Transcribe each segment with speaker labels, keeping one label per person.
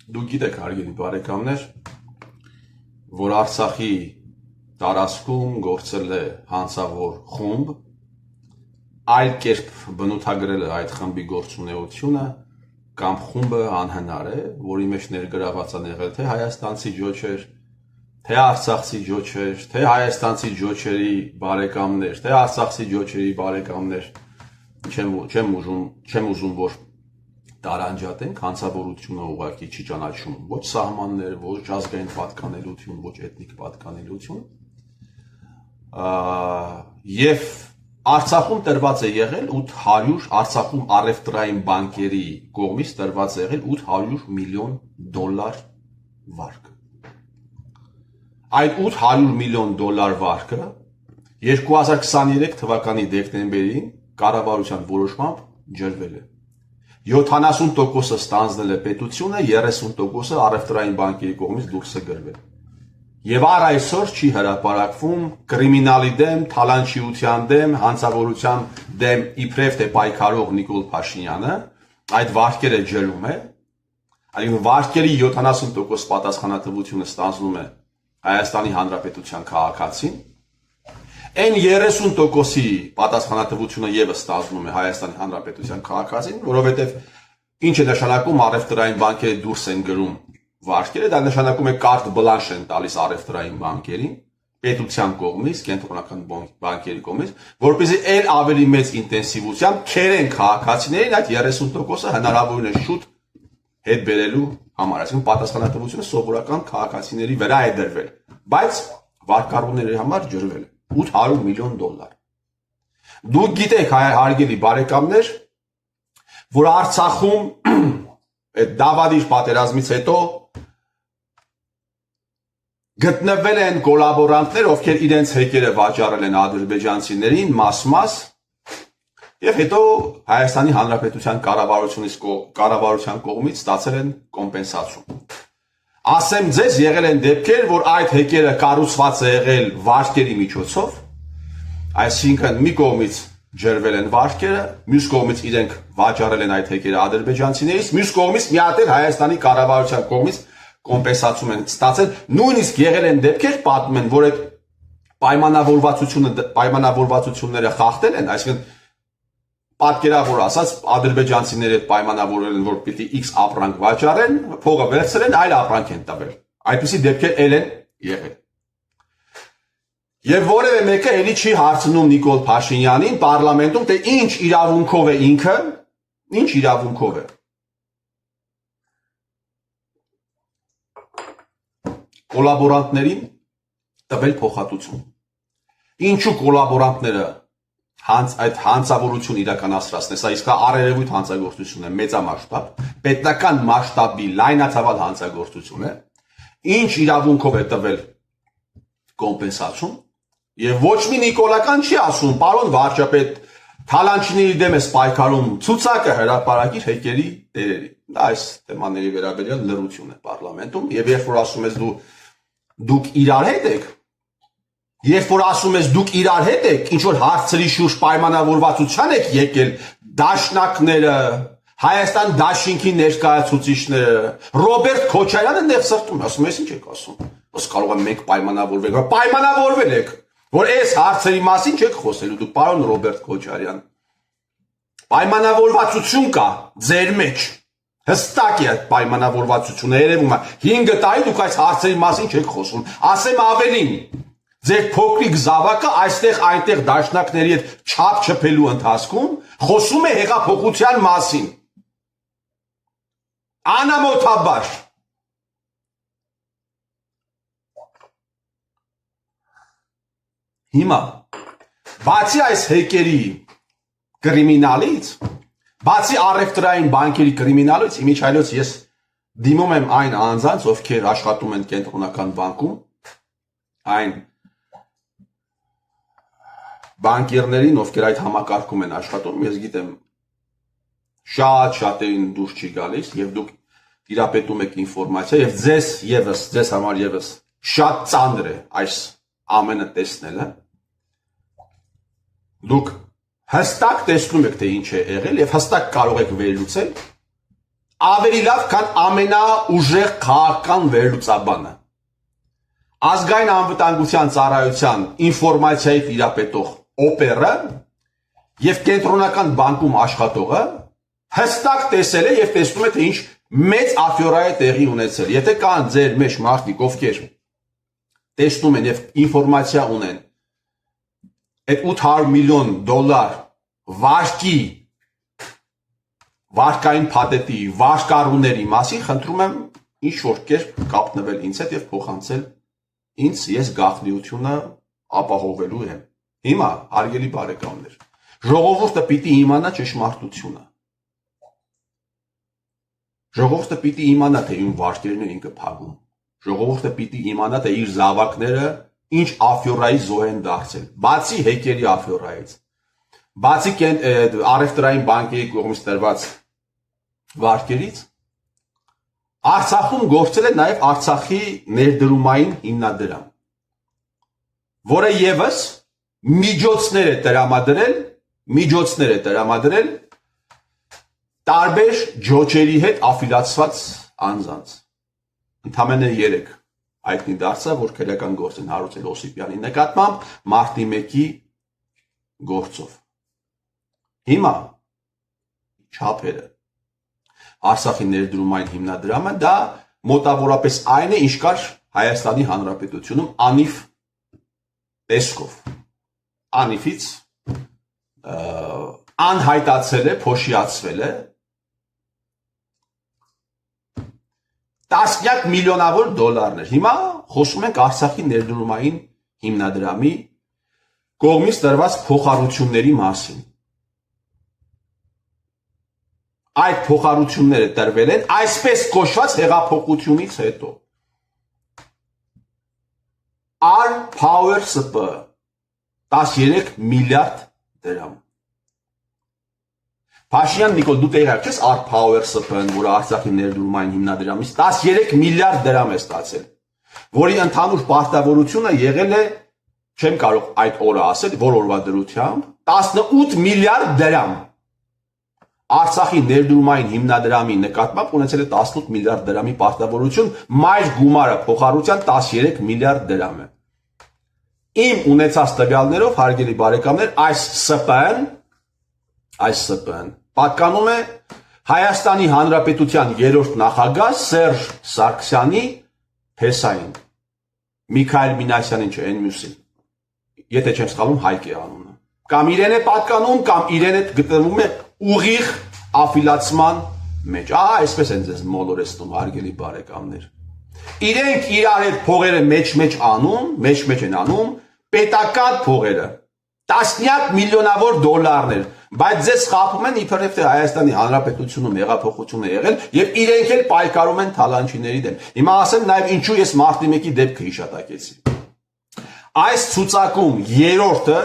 Speaker 1: Դուք գիտեք, հարգելի բարեկամներ, որ Արցախի տարածքում գործել է հանցավոր խումբ, այլ կերպ բնութագրել է այդ խմբի գործունեությունը կամ խումբը անհնար է, որի մեջ ներգրաված են եղել թե հայաստանցի ջոչեր, թե արցախցի ջոչեր, թե հայաստանցի ջոչերի բարեկամներ, թե արցախցի ջոչերի բարեկամներ, չեմ ուզում որ տարանջատենք, հանցավորությունը ուղղակի չի ճանաչում ոչ սահմաններ, ոչ ազգային պատկանելություն, ոչ էթնիկ պատկանելություն, եւ Արցախում տրված է եղել 800 Արցախում առևտրային բանկերի կողմից տրված է եղել $800 միլիոն վարկ։ Այդ $800 միլիոն վարկը 2023 թվականի դեկտեմբերին կառավարության որոշմամբ ջրվել է։ 70%-ը ստանձնել է պետությունը, 30%-ը առևտրային բանկերի կողմից դուրս է գրվել։ Եվ առ այսօր չի հրապարակվում կրիմինալի դեմ, թալանչիության դեմ, հանցավորության դեմ իբրև թե պայքարող Նիկոլ Փաշինյանը այդ վարկերը ջրում է, այսինքն վարկերի 70% պատասխանատվությունը ստանձնում է Հայաստանի Հանրապետության քաղաքացին, այն 30%-ի պատասխանատվությունը եւս ստանձնում է Հայաստանի Հանրապետության քաղաքացին, որովհետեւ ինչ է նշանակում առևտրային բանկերը դուրս են գրում վարկերը, դա նշանակում է կարտ բլանշ են տալիս առևտրային բանկերին, պետության կողմից, կենտրոնական բանկերի կողմից, որպեսզի այլ ավելի մեծ ինտենսիվությամբ քերեն քաղաքացիներին այդ 30%-ը հնարավորին է շուտ հետ բերելու համար, այսինքն պատասխանատվությունը սովորական քաղաքացիների վրա է դրվել, բայց վարկառուների համար ջրվել է $800 միլիոն։ Դուք գիտեք, հարգելի բարեկամներ, որ Արցախում այդ դավադիր պատերազմից հետո գտնվել են կոլաբորանտներ, ովքեր իրենց հեկերը վաճառել են ադրբեջանցիներին մաս եւ հետո Հայաստանի Հանրապետության կառավարության կողմից ստացել են կոմպենսացիա։ Ասեմ ձեզ, եղել են դեպքեր, որ այդ հեկերը կառուցված է եղել վարկերի միջոցով, այսինքն մի կողմից ջրվել են վարկերը, մյուս կողմից իրենք վաճառել են այդ հեկերը ադրբեջանցիներից, մյուս կողմից մի հատ Հայաստանի կառավարության կողմից կոմպենսացիա են ստացել, նույնիսկ եղել են դեպքեր, պատմում են, որ այդ պայմանավորվածությունները խախտել են, այսինքն պատկերավոր ասած ադրբեջանցիները այդ պայմանավորել են, որ պիտի X ապրանք վաճառեն, փողը վերցրեն, այլ ապրանք են տվել։ Այդպիսի դեպքեր ել են եղել։ Եվ որևէ մեկը էլի չի հարցնում Նիկոլ Փաշինյանին պարլամենտում, թե ինչ իրավունքով է ինքը, ինչ իրավունքով է կոլաբորանտներին տվել փոխհատուցում։ Ինչու կոլաբորանտները այդ հանցավորություն իրականացրածն է, սա իսկ առերևույթ հանցագործություն է, մեծամասշտաբ, պետական մասշտաբի լայնածավալ հանցագործություն է, ինչ իրավունքով է տվել կոմպենսացիա, եւ ոչ մի նիկոլական չի ասում, պարոն վարչապետ, թալանչիների դեմ է պայքարում, ցուցակը հրապարակիր հեկերի տերերի։ Դա այս թեմաների վերաբերյալ լրություն է պարլամենտում, եւ երբ որ ասում ես դուք իրար հետ եք, երբ որ ասում ես դուք իրար հետ եք, ինչ որ հարցերի շուրջ պայմանավորվածության եք եկել, դաշնակները, Հայաստան դաշինքի ներկայացուցիչները, Ռոբերտ Քոչարյանը նեղ սրտում, ասում ես ինչ եք ասում, ոնց կարող է մենք պայմանավորվել եք, որ այս հարցերի մասին չեք խոսելու, դուք պարոն Ռոբերտ Քոչարյան, պայմանավորվածություն կա ձեր մեջ, հստակ է այդ պայմանավորվածությունը, երևում է 5 տարի դուք այս հարցերի մասին չեք խոսում, ասեմ ավելին, ձեր փոքրիկ զավակը այստեղ այնտեղ դաշնակների հետ չափ չփելու ընթացքում խոսում է հեղափոխության մասին, անամոթաբար, հիմա, բացի այս հեկերի կրիմինալից, բացի առևտրային բանկերի կրիմինալից, իմիջայլոց ես դիմում եմ այն անձանց, ովքեր աշխատում են կենտրոնական բանկում, այն բանկերներին, ովքեր այդ համակարգում են աշխատում, ես գիտեմ շատ-շատերին դուրս չի գալիս, եւ դուք տիրապետում եք ինֆորմացիա, եւ ձեզ համար եւս շատ ծանր է այս ամենը տեսնելը, դուք հստակ տեսնում եք, թե ինչ է եղել եւ հստակ կարող եք վերլուծել ավելի լավ, քան ամենաուժեղ քաղաքական վերլուծաբանը։ Ազգային անվտանգության ծառայության ինֆորմացիայի տիրապետող օպերը եւ կենտրոնական բանկում աշխատողը հստակ տեսել է եւ տեսնում է, թե ինչ մեծ աֆյորա է տեղի ունեցել։ Եթե կան ձեր մեջ մարդիկ, ովքեր տեսնում են եւ ինֆորմացիա ունեն այդ $800 միլիոն վարկային փաթեթի վարկառուների մասին, խնդրում եմ ինչ որ կերպ կապնվել ինձ հետ եւ փոխանցել ինձ, ես գաղտնիությունը ապահովելու եմ։ Հիմա, հարգելի բարեկամներ, ժողովուրդը պիտի իմանա ճշմարտությունը։ Ժողովուրդը պիտի իմանա, թե ում վարկերն են ինքը փակում։ Ժողովուրդը պիտի իմանա, թե իր զավակները ինչ աֆյորայի զոհ են դարձել, բացի հեկերի աֆյորայից, բացի առևտրային բանկերի կողմից տրված վարկերից, Արցախում գործել է նաև Արցախի ներդրումային հիմնադրամ, որը եւս միջոցներ է տրամադրել տարբեր ջոջերի հետ աֆիլացված անձանց։ Ընդամենը 3 հայտնի դարձավ, որ քրեական գործ են հարուցել Օսիպյանի նկատմամբ մարտի 1-ի գործով։ Հիմա չափերը Արցախի ներդրումային հիմնադրամը դա մոտավորապես այն է, ինչ կար Հայաստանի Հանրապետությունում անիվ տեսքով։ Անիվից անհայտացել է, փոշիացվել է տասնյակ միլիոնավոր դոլարներ։ Հիմա խոսում ենք Արցախի ներդրումային հիմնադրամի կողմից տրված փոխառությունների մասին։ Այդ փոխառությունները տրվել են այսպես կոչված հեղափոխությունից հետո։ R-Power SP 13 միլիարդ դրամ։ Փաշինյան Նիկոլ, դու տեղյակ ես R-Power SP-ն, որը Արցախի ներդրումային հիմնադրամից 13 միլիարդ դրամ է ստացել, որի ընդհանուր պարտավորությունը եղել է, չեմ կարող այդ օրը ասել, որ օրվա դրությամբ 18 միլիարդ դրամ։ Արցախի ներդրումային հիմնադրամի նկատմամբ ունեցել է 18 միլիարդ դրամի պարտավորություն, մայր գումարը փոխառության 13 միլիարդ դրամ է։ Իմ ունեցած տվյալներով, հարգելի բարեկամներ, այս ՍՊ-ն պատկանում է Հայաստանի Հանրապետության 3-րդ նախագահ Սերժ Սարգսյանի փեսային, Միքայել Մինասյանին չէ, այն մյուսին, եթե չեմ սխալվում, Հայկ է անունը, կամ իրեն է պատկանում, կամ իրեն է գտնվում է ուղիղ աֆիլացման մեջ։ Ահա այսպես են ձեզ մոլորեցնում, հարգելի բարեկամներ։ Իրենք իրար հետ փողերը մեջ են անում, պետական փողերը, տասնյակ միլիոնավոր դոլարներ, բայց ձեզ խաբում են իբրև թե Հայաստանի Հանրապետությունում հեղափոխություն է եղել եւ իրենք էլ պայքարում են թալանչիների դեմ։ Հիմա ասեմ նաեւ ինչու ես մարտի 1-ի դեպքը հիշատակեցի։ Այս ցուցակում 3-րդը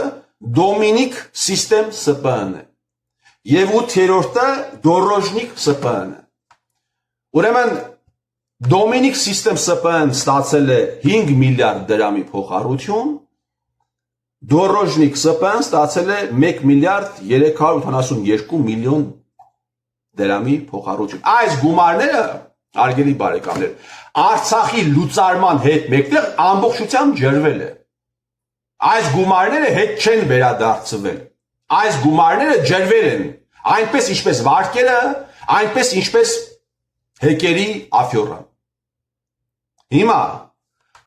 Speaker 1: Դոմինիկ Սիստեմ ՍՊ-ն է եւ 8-րդը Դորոժնիկ ՍՊ-ն է։ Ուրեմն Դոմինիկ Սիստեմ ՍՊ-ն ստացել է 5 միլիարդ դրամի փոխառություն, Դորոժնիկ ՍՊ-ն ստացել է 1 միլիարդ 372 միլիոն դրամի փոխառություն։ Այս գումարները, հարգելի բարեկամներ, Արցախի լուծարման հետ մեկտեղ ամբողջությամբ ջրվել է։ Այս գումարները հետ չեն վերադարձվել։ Այս գումարները ջրվել են, այնպես ինչպես վարկերը, այնպես ինչպես հեկերի աֆյորան։ Հիմա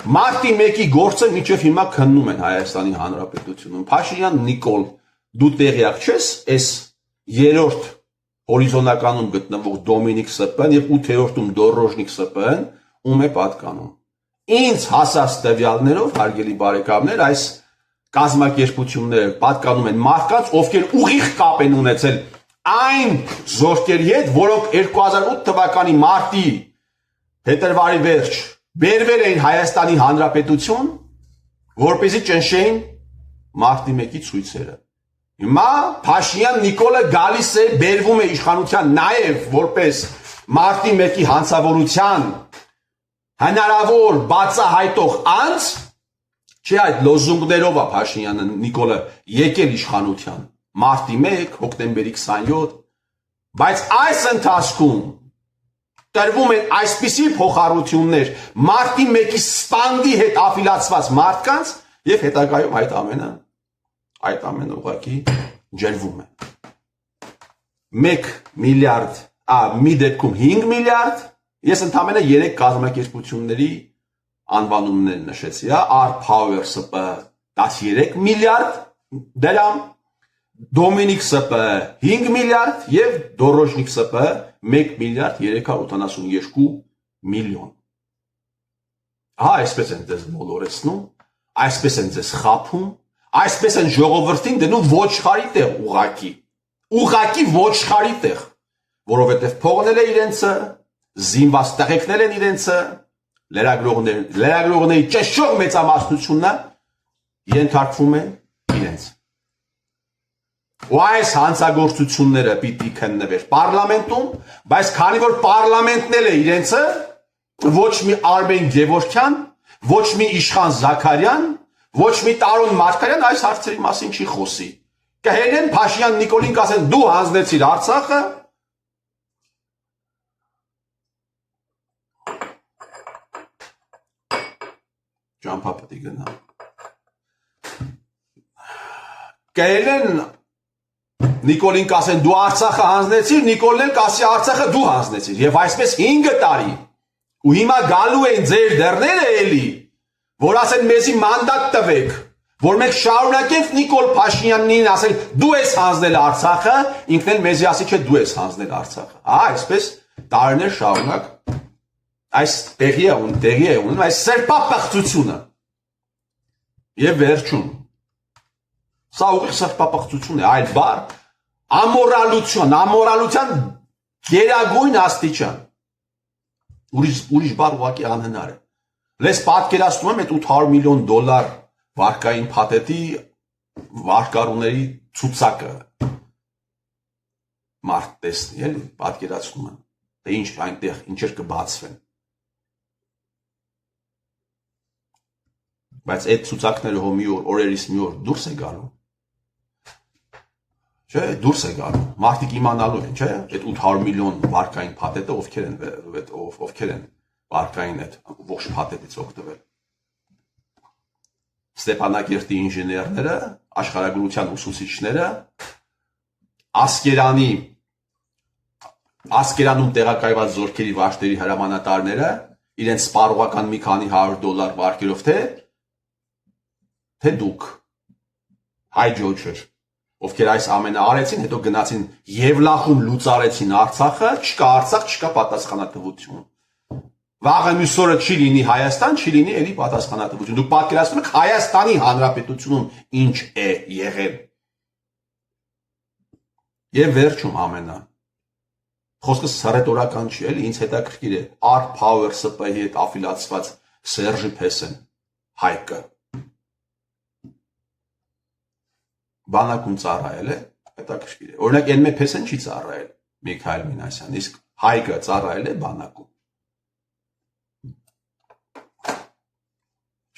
Speaker 1: մարտի 1-ի գործը մինչև հիմա քննում են Հայաստանի Հանրապետությունում։ Փաշինյան Նիկոլ, դու տեղյակ չես, այս 3-րդ հորիզոնականում գտնվող Դոմինիկ ՍՊ-ն եւ 8-րդում Դորոժնիկ ՍՊ-ն ում է պատկանում։ Ինձ հասած տվյալներով, հարգելի բարեկամներ, այս կազմակերպությունները պատկանում են մարդկանց, ովքեր ուղիղ կապ են ունեցել այն զորքերի հետ, որոնք 2008 թվականի մարտի փետրվարի վերջ բերվել էին Հայաստանի Հանրապետություն, որպեսզի ճնշեին մարտի 1-ի ցույցերը։ Հիմա Փաշինյան Նիկոլը գալիս է, բերվում է իշխանության նաև որպես մարտի 1-ի հանցավորության հնարավոր բացահայտող անձ, չէ, այդ լոզունգներով է Փաշինյանը Նիկոլը եկել իշխանության մարտի 1, հոկտեմբերի 27, բայց այս ընթացքում տրվում են այսպիսի փոխառություններ մարտի 1-ի ստանդի հետ աֆիլացված մարդկանց եւ հետագայում այդ ամենը ուղղակի ջրվում է 1 միլիարդ մի դեպքում 5 միլիարդ ես ընդամենը 3 կազմակերպությունների անվանումներ նշեցի R-Power SP 13 միլիարդ դրամ Dominic SP 5 միլիարդ եւ Dorožnik SP 1 միլիարդ 372 միլիոն այսպես են դες բոլորեցնում այսպես են դες խափում այսպես են ժողովրդին դնում ոչխարի տեղ ուղակի ոչխարի տեղ որովհետեւ փողնել է իրենցը զինված տղեկնել են իրենցը լրագրողների ճշշող մեծամասնությունը ենթարկվում են իրենց ու այս հանցագործությունները պիտի քննվեր պարլամենտում բայց քանի որ պարլամենտն է իրենցը ոչ մի Արմեն Գևորգյան ոչ մի Իշխան Զաքարյան ոչ մի Տարոն Մարգարյան այս հարցերի մասին չի խոսի կհենեն Փաշինյան Նիկոլին կասեն դու հանձնեցիր Արցախը ճամփա պետք է գնա կհենեն Նիկոլին կասեն դու Արցախը հանձնեցիր, Նիկոլն էլ կասի Արցախը դու հանձնեցիր եւ այսպես 5 տարի ու հիմա գալու են ձեր դռները էլի որ ասեն մեզի մանդատ տվեք որ մենք շարունակենք Նիկոլ Փաշինյանին ասել դու ես հանձնել Արցախը ինքն էլ մեզի ասի չէ դու ես հանձնել Արցախը այսպես տարիներ շարունակ այս տեղի է ունում այս սրբապղծությունը եւ վերջում սա ուղիղ սրբապղծություն է այլ բառ ամորալության գերագույն աստիճան ուրիշ բառ ուղղակի անհնար է լես պատկերացնում եմ այդ $800 միլիոն վարկային փաթեթի վարկառուների ցուցակը մարդ տեսնի էլի պատկերացնում եմ թե ինչ այնտեղ ինչեր կբացվեն բայց այդ ցուցակները հո մի օրերից մի օր դուրս է գալու Չէ, դուրս է գալու։ Մարդիկ իմանալու են, չէ, այդ 800 միլիոն վարկային փաթեթը ովքեր են վարկային այդ ողջ փաթեթից օգտվել։ Ստեփանակերտի ինժեներները, աշխարհագրության ուսուցիչները, Ասկերանում տեղակայված զորքերի վաշտերի հրամանատարները, իրենց սպառողական մի քանի $100 վարկերով թե դուք հայ ջոջեր ովքեր այս ամենը արեցին, հետո գնացին Եվլախում լուծարեցին Արցախը, չկա Արցախ, չկա պատասխանատվություն։ Վաղը մյուս օրը չի լինի Հայաստան, չի լինի էլի պատասխանատվություն։ Դուք պատկերացնում եք Հայաստանի Հանրապետությունում ինչ է եղել։ Եվ վերջում ամենը։ Խոսքը սրետորական չի, էլի ինձ հետաքրքիր է R-Power SP-ի հետ աֆիլացված Սերժի Փեսեն Հայկը։ Բանակում ծառայել է, հետաքրքիր է։ Օրինակ Ենմե Փեսեն չի ծառայել Միքայել Մինասյան, իսկ Հայկը ծառայել է բանակում։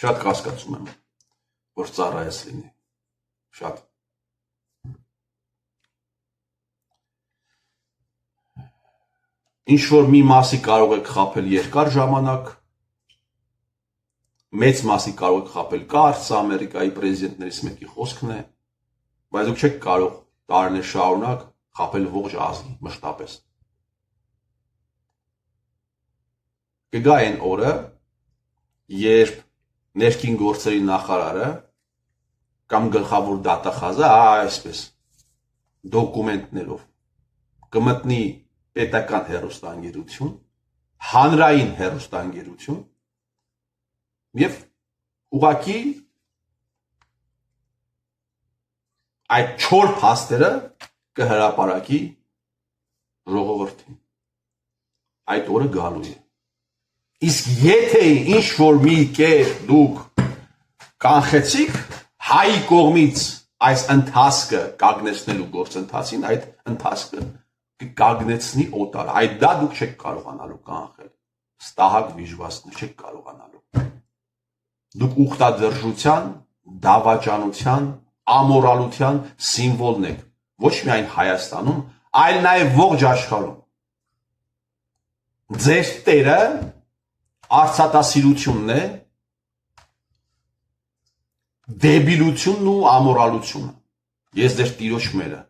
Speaker 1: Շատ կասկածում եմ, որ ծառայես լինի։ Շատ։ Ինչ որ մի մասի կարող եք խաբել երկար ժամանակ, մեծ մասի կարող եք խաբել կարճ, Ամերիկայի պրեզիդենտներից մեկի խոսքն է, բայց դուք չեք կարող տարիներ շարունակ խաբել ողջ ազգի մշտապես։ Կգա այն օրը, երբ ներքին գործերի նախարարը կամ գլխավոր դատախազը այսպես դոկումենտներով կմտնի պետական հեռուստաընկերություն, հանրային հեռուստաընկերություն եւ ուղղակի այդ չոր փաստերը կհրապարակի ժողովրդին։ Այդ օրը գալու է։ Իսկ եթե ինչ որ մի կեր դուք կանխեցիք հայի կողմից այս ընթացքը կագնեցնելու գործընթացին, այդ ընթացքը կկագնեցնի օտար։ Այդ դա դուք չեք կարողանալու կանխել։ Ստահակ վիժվածքներ չեք կարողանալու։ Դուք ուխտադրժության, դավաճանության, ամորալության սիմվոլն եք, ոչ միայն Հայաստանում, այլ նաև ողջ աշխարհում։ ձեր տերը արցատասիրությունն է, դեբիլությունն ու ամորալությունը։ Ես ձեր տիրոջ մերը